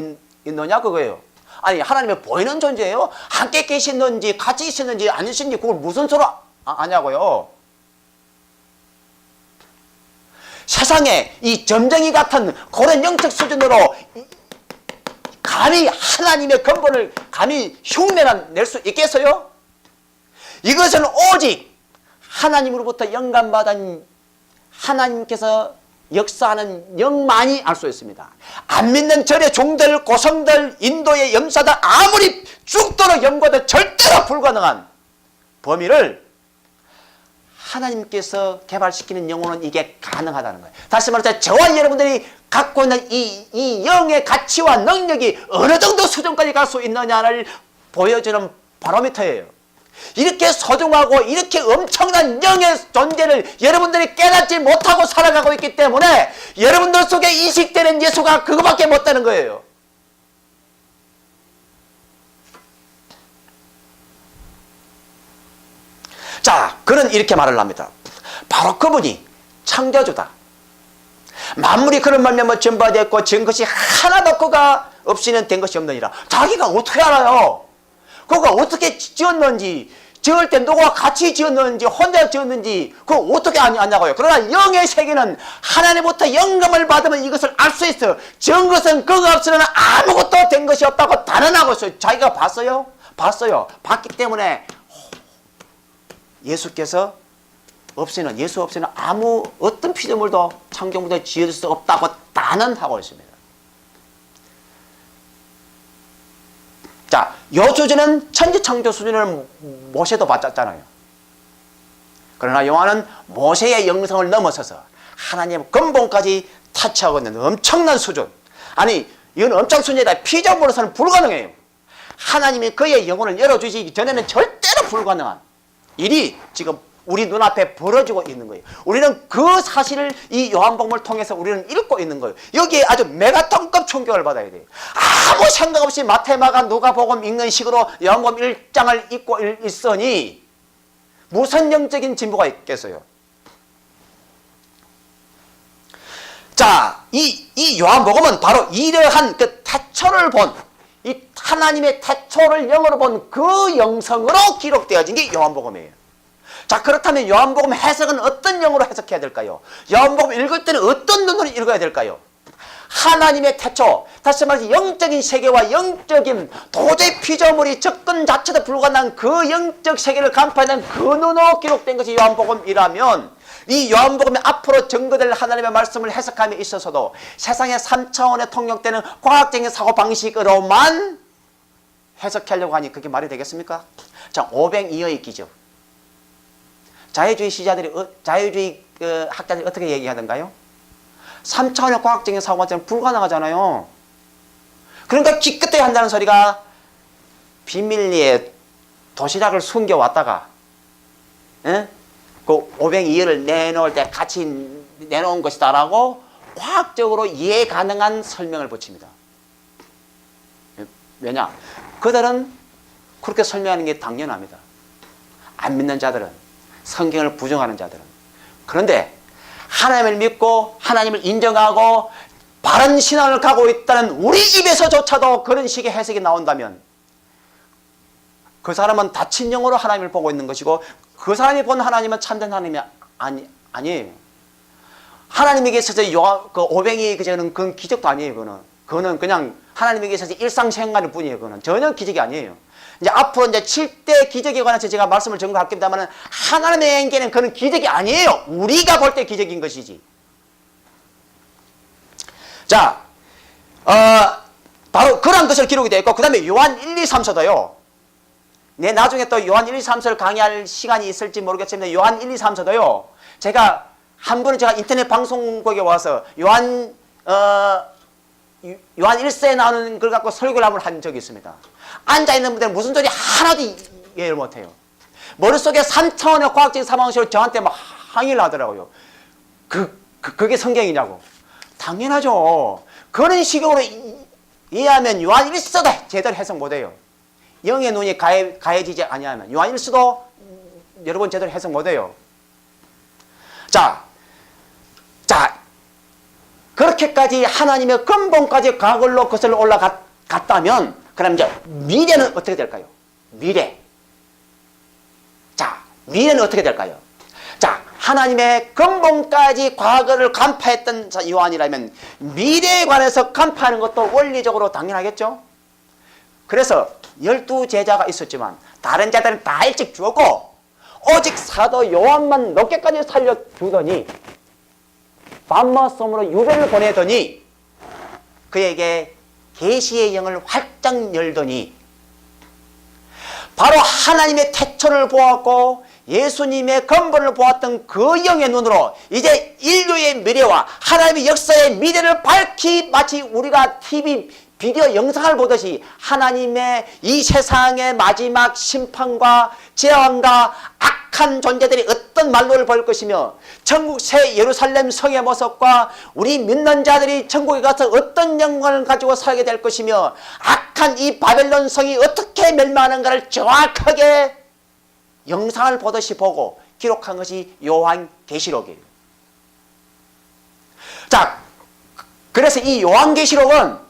있느냐 그거예요. 아니, 하나님이 보이는 존재예요? 함께 계시는지 같이 있었는지 아니신지 그걸 무슨 소리 아냐고요. 세상에 이 점쟁이 같은 그런 영적 수준으로 감히 하나님의 근본을 감히 흉내낼 수 있겠어요? 이것은 오직 하나님으로부터 영감받은 하나님께서 역사하는 영만이 알 수 있습니다. 안 믿는 절의 종들, 고성들, 인도의 염사들 아무리 죽도록 연구해도 절대로 불가능한 범위를 하나님께서 개발시키는 영혼은 이게 가능하다는 거예요. 다시 말해서 저와 여러분들이 갖고 있는 이 영의 가치와 능력이 어느 정도 수준까지 갈 수 있느냐를 보여주는 바로미터예요. 이렇게 소중하고 이렇게 엄청난 영의 존재를 여러분들이 깨닫지 못하고 살아가고 있기 때문에 여러분들 속에 인식되는 예수가 그거밖에 못 되는 거예요. 자, 그는 이렇게 말을 합니다. 바로 그분이 창조주다. 만물이 그런 말미암아 전파되었고 전 것이 하나도 그가 없이는 된 것이 없느니라. 자기가 어떻게 알아요? 그가 어떻게 지었는지, 지을 때 누구와 같이 지었는지, 혼자 지었는지 그거 어떻게 아냐고요. 그러나 영의 세계는 하나님부터 영감을 받으면 이것을 알 수 있어요. 전 것은 그가 없이는 아무것도 된 것이 없다고 단언하고 있어요. 자기가 봤어요? 봤어요. 봤기 때문에 예수께서 없이는, 예수 없이는 아무 어떤 피조물도 창조물도 지을 수 없다고 단언하고 있습니다. 자, 요 수준은 천지창조 수준을 모세도 받았잖아요. 그러나 요한은 모세의 영성을 넘어서서 하나님의 근본까지 타치하고 있는 엄청난 수준. 아니, 이건 엄청 수준이다. 피조물로서는 불가능해요. 하나님이 그의 영혼을 열어주시기 전에는 절대로 불가능한 일이 지금 우리 눈앞에 벌어지고 있는 거예요. 우리는 그 사실을 이 요한복음을 통해서 우리는 읽고 있는 거예요. 여기에 아주 메가톤급 충격을 받아야 돼요. 아무 생각 없이 마태마가 누가복음 읽는 식으로 요한복음 1장을 읽고 있으니 무슨 영적인 진보가 있겠어요? 자, 이 요한복음은 바로 이러한 그 태초를 본 이 하나님의 태초를 영으로 본 그 영성으로 기록되어진 게 요한복음이에요. 자, 그렇다면 요한복음 해석은 어떤 영으로 해석해야 될까요? 요한복음 읽을 때는 어떤 눈으로 읽어야 될까요? 하나님의 태초, 다시 말해서 영적인 세계와 영적인 도저히 피조물이 접근 자체도 불가능한 그 영적 세계를 간파하는 그 눈으로 기록된 것이 요한복음이라면, 이 요한복음이 앞으로 증거될 하나님의 말씀을 해석함에 있어서도 세상의 3차원에 통용되는 과학적인 사고방식으로만 해석하려고 하니 그게 말이 되겠습니까? 자, 오병이어의 기적. 자유주의 학자들이 어떻게 얘기하던가요? 3차원의 과학적인 사고가 불가능하잖아요. 그러니까 기껏해야 한다는 소리가 비밀리에 도시락을 숨겨왔다가 그 오병이어를 내놓을 때 같이 내놓은 것이다라고 과학적으로 이해 가능한 설명을 붙입니다. 왜냐? 그들은 그렇게 설명하는 게 당연합니다. 안 믿는 자들은, 성경을 부정하는 자들은. 그런데 하나님을 믿고 하나님을 인정하고 바른 신앙을 가고 있다는 우리 입에서조차도 그런 식의 해석이 나온다면 그 사람은 다친 영으로 하나님을 보고 있는 것이고, 그 사람이 본 하나님은 참된 하나님이 아니에요. 하나님에게 있어서 그 오병이 그건 기적도 아니에요. 그거는 그냥 하나님에게 있어서 일상생활일 뿐이에요. 그거는 전혀 기적이 아니에요. 이제 앞으로 이제 7대 기적에 관해서 제가 말씀을 전할 겁니다만, 하나님에게는 그런 기적이 아니에요. 우리가 볼 때 기적인 것이지. 자, 바로 그런 것을 기록이 되어 있고, 그 다음에 요한 1, 2, 3서도요. 네, 나중에 또 요한 1, 2, 3서를 강의할 시간이 있을지 모르겠습니다. 요한 1, 2, 3서도요. 제가 한 번은 제가 인터넷 방송국에 와서 요한 1서에 나오는 걸 갖고 설교를 한번 한 적이 있습니다. 앉아있는 분들은 무슨 소리 하나도 이해를 못해요. 머릿속에 3차원의 과학적인 사방식으로 저한테 막 항의를 하더라고요. 그게 성경이냐고. 당연하죠. 그런 식으로 이해하면 요한 1서도 제대로 해석 못해요. 영의 눈이 가해지지 아니하면 요한 1서도 여러분 제대로 해석 못해요. 자, 그렇게까지 하나님의 근본까지 과거로 거슬러 올라갔다면, 그럼 이제 미래는 어떻게 될까요? 미래. 자, 미래는 어떻게 될까요? 자, 하나님의 근본까지 과거를 간파했던 요한이라면 미래에 관해서 간파하는 것도 원리적으로 당연하겠죠? 그래서 12제자가 있었지만 다른 자들은 다 일찍 죽었고 오직 사도 요한만 늦게까지 살려주더니 밤마섬으로 유배를 보내더니 그에게 계시의 영을 활짝 열더니 바로 하나님의 태초를 보았고 예수님의 근본을 보았던 그 영의 눈으로 이제 인류의 미래와 하나님의 역사의 미래를 밝히, 마치 우리가 TV 비디오 영상을 보듯이 하나님의 이 세상의 마지막 심판과 재앙과 악한 존재들이 어떤 말로를 볼 것이며, 천국 새 예루살렘 성의 모습과 우리 믿는 자들이 천국에 가서 어떤 영광을 가지고 살게 될 것이며, 악한 이 바벨론 성이 어떻게 멸망하는가를 정확하게 영상을 보듯이 보고 기록한 것이 요한계시록이에요. 자, 그래서 이 요한계시록은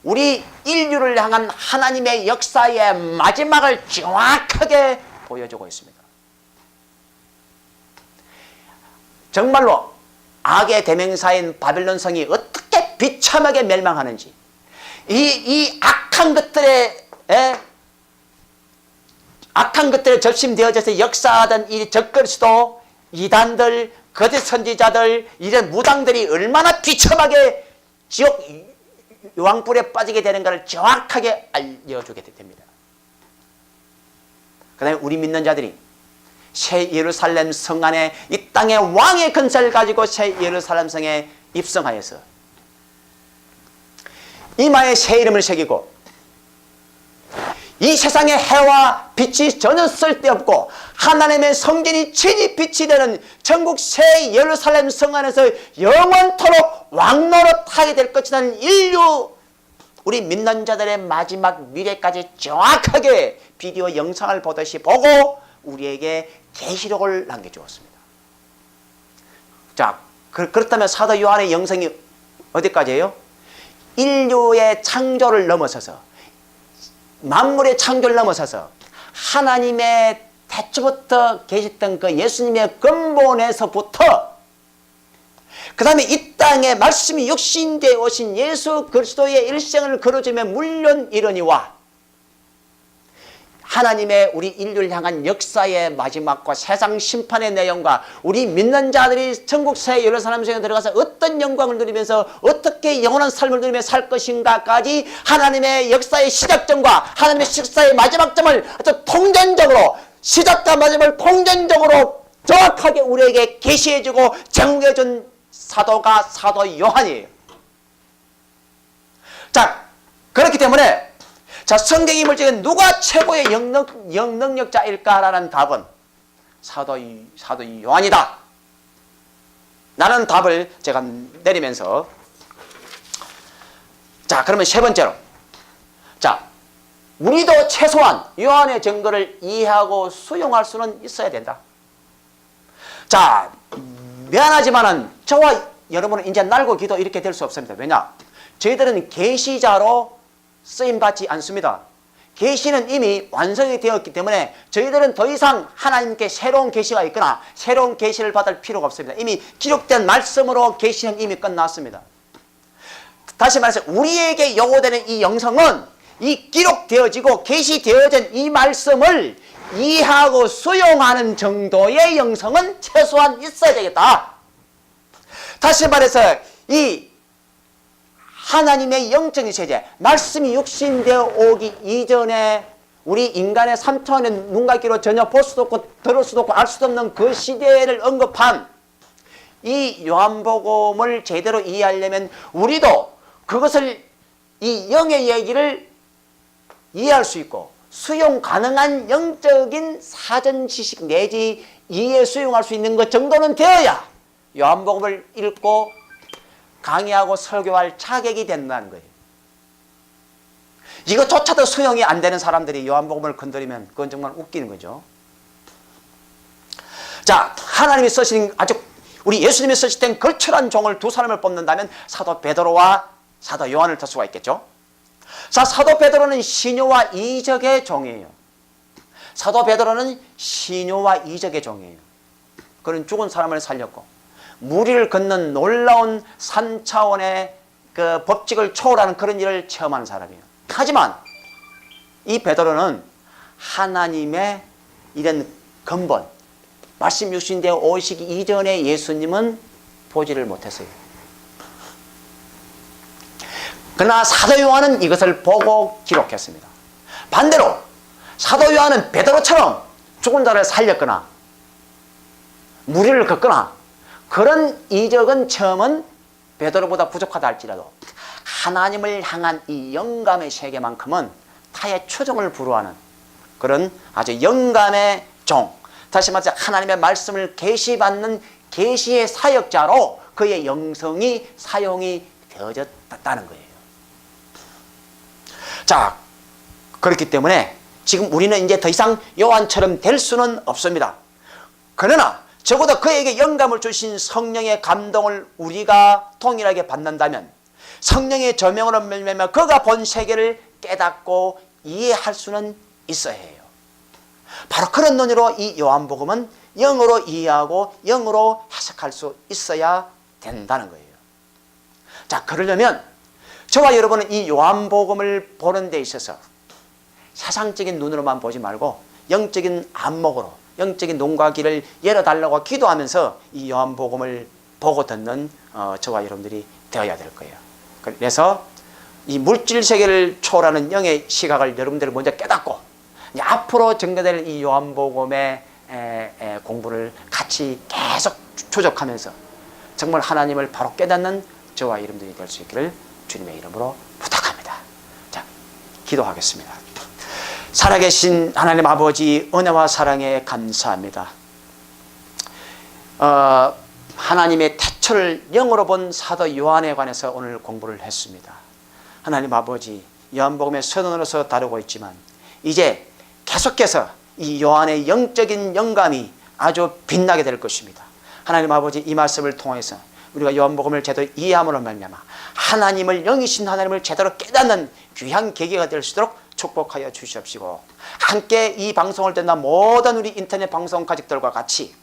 우리 인류를 향한 하나님의 역사의 마지막을 정확하게 보여주고 있습니다. 정말로 악의 대명사인 바벨론 성이 어떻게 비참하게 멸망하는지, 이 악한 것들에 접심되어져서 역사하던 이 적그리스도, 이단들, 거짓 선지자들, 이런 무당들이 얼마나 비참하게 지옥 유황불에 빠지게 되는 것을 정확하게 알려주게 됩니다. 그 다음에 우리 믿는 자들이 새 예루살렘 성 안에 이 땅의 왕의 근세를 가지고 새 예루살렘 성에 입성하여서 이마에 새 이름을 새기고 이 세상의 해와 빛이 전혀 쓸데없고 하나님의 성전이 친히 빛이 되는 천국 새 예루살렘 성 안에서 영원토록 왕노릇하게 될 것이라는 인류 우리 믿는 자들의 마지막 미래까지 정확하게 비디오 영상을 보듯이 보고 우리에게 계시록을 남겨주었습니다. 자, 그렇다면 사도 요한의 영성이 어디까지예요? 인류의 창조를 넘어서서 만물의 창조를 넘어서서 하나님의 태초부터 계셨던 그 예수님의 근본에서부터 그 다음에 이 땅에 말씀이 육신되어 오신 예수 그리스도의 일생을 거두자며 물론 이르니와 하나님의 우리 인류를 향한 역사의 마지막과 세상 심판의 내용과 우리 믿는 자들이 천국새 예루살렘 성에 들어가서 어떤 영광을 누리면서 어떻게 영원한 삶을 누리며 살 것인가까지 하나님의 역사의 시작점과 하나님의 역사의 마지막점을 아주 통전적으로 시작과 마지막을 통전적으로 정확하게 우리에게 계시해주고 정해준 사도가 사도 요한이에요. 자, 그렇기 때문에 자, 성경이 물질은 누가 최고의 영능력자일까라는 답은 사도 요한이다. 라는 답을 제가 내리면서 자, 그러면 세 번째로 자, 우리도 최소한 요한의 증거를 이해하고 수용할 수는 있어야 된다. 자, 미안하지만은 저와 여러분은 이제 날고 기도 이렇게 될 수 없습니다. 왜냐? 저희들은 계시자로 쓰임받지 않습니다. 계시는 이미 완성이 되었기 때문에 저희들은 더 이상 하나님께 새로운 계시가 있거나 새로운 계시를 받을 필요가 없습니다. 이미 기록된 말씀으로 계시는 이미 끝났습니다. 다시 말해서 우리에게 요구되는 이 영성은 이 기록되어지고 계시되어진 이 말씀을 이해하고 수용하는 정도의 영성은 최소한 있어야 되겠다. 다시 말해서 이 하나님의 영적인 세계, 말씀이 육신되어 오기 이전에 우리 인간의 3차원의 눈과 귀로 전혀 볼 수도 없고 들을 수도 없고 알 수도 없는 그 시대를 언급한 이 요한복음을 제대로 이해하려면 우리도 그것을 이 영의 얘기를 이해할 수 있고 수용 가능한 영적인 사전 지식 내지 이해 수용할 수 있는 것 정도는 되어야 요한복음을 읽고 강의하고 설교할 자격이 된다는 거예요. 이것조차도 수용이 안 되는 사람들이 요한복음을 건드리면 그건 정말 웃기는 거죠. 자, 하나님이 쓰신 아주 우리 예수님이 쓰실 땐 걸출한 종을 두 사람을 뽑는다면 사도 베드로와 사도 요한을 들 수가 있겠죠. 자, 사도 베드로는 시뇨와 이적의 종이에요. 사도 베드로는 시뇨와 이적의 종이에요. 그는 죽은 사람을 살렸고 무리를 걷는 놀라운 3차원의 그 법칙을 초월하는 그런 일을 체험하는 사람이에요. 하지만 이 베드로는 하나님의 이런 근본, 말씀 육신되어 오시기 이전에 예수님은 보지를 못했어요. 그러나 사도 요한은 이것을 보고 기록했습니다. 반대로 사도 요한은 베드로처럼 죽은 자를 살렸거나 무리를 걷거나 그런 이적은 체험은 베드로보다 부족하다 할지라도 하나님을 향한 이 영감의 세계만큼은 타의 추종을 불허하는 그런 아주 영감의 종, 다시 말해서 하나님의 말씀을 계시받는 계시의 사역자로 그의 영성이 사용이 되어졌다는 거예요. 자, 그렇기 때문에 지금 우리는 이제 더 이상 요한처럼 될 수는 없습니다. 그러나 적어도 그에게 영감을 주신 성령의 감동을 우리가 동일하게 받는다면 성령의 조명으로 말미암아 그가 본 세계를 깨닫고 이해할 수는 있어야 해요. 바로 그런 논의로 이 요한복음은 영어로 이해하고 영어로 해석할 수 있어야 된다는 거예요. 자, 그러려면 저와 여러분은 이 요한복음을 보는 데 있어서 세상적인 눈으로만 보지 말고 영적인 안목으로 영적인 눈과 귀를 열어달라고 기도하면서 이 요한복음을 보고 듣는 저와 여러분들이 되어야 될 거예요. 그래서 이 물질 세계를 초월하는 영의 시각을 여러분들이 먼저 깨닫고 이제 앞으로 전개될 이 요한복음의 공부를 같이 계속 추적하면서 정말 하나님을 바로 깨닫는 저와 여러분들이 될 수 있기를 주님의 이름으로 부탁합니다. 자, 기도하겠습니다. 살아계신 하나님 아버지, 은혜와 사랑에 감사합니다. 하나님의 태초를 영으로 본 사도 요한에 관해서 오늘 공부를 했습니다. 하나님 아버지, 요한복음의 서론으로서 다루고 있지만 이제 계속해서 이 요한의 영적인 영감이 아주 빛나게 될 것입니다. 하나님 아버지, 이 말씀을 통해서 우리가 요한복음을 제대로 이해함으로 말미암아 하나님을, 영이신 하나님을 제대로 깨닫는 귀한 계기가 될 수 있도록 축복하여 주시옵시고, 함께 이 방송을 듣는 모든 우리 인터넷 방송 가족들과 같이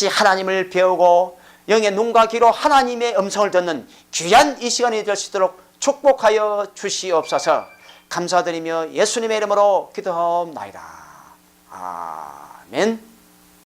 하나님을 배우고 영의 눈과 귀로 하나님의 음성을 듣는 귀한 이 시간이 될 수 있도록 축복하여 주시옵소서. 감사드리며 예수님의 이름으로 기도하옵나이다. 아멘.